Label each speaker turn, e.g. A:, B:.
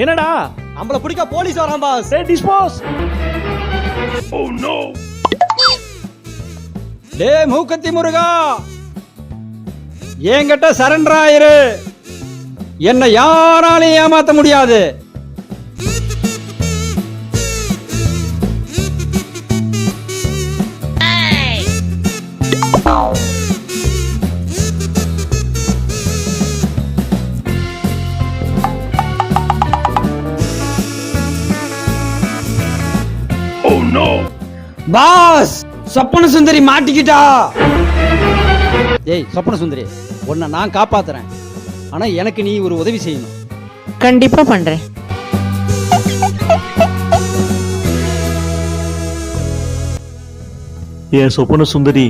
A: என்னடா
B: நம்மள பிடிக்க போலீஸ் வரான் பாஸ்.
A: டிஸ்போஸ். Oh no.
C: டேய் மூக்கத்தி முருகா, என்கிட்ட சரண்டர் ஆயிரு. என்னை யாராலையும் ஏமாத்த முடியாது.
A: Oh no.
C: பாஸ், சொப்பன சுந்தரி மாட்டிக்கிட்டா. ஏய் சொப்பன சுந்தரி, உன்னை நான் காப்பாத்துறேன். ஆனா எனக்கு நீ ஒரு உதவி செய்யணும்.
D: கண்டிப்பா பண்றேன்.
A: என் சொப்பன சுந்தரி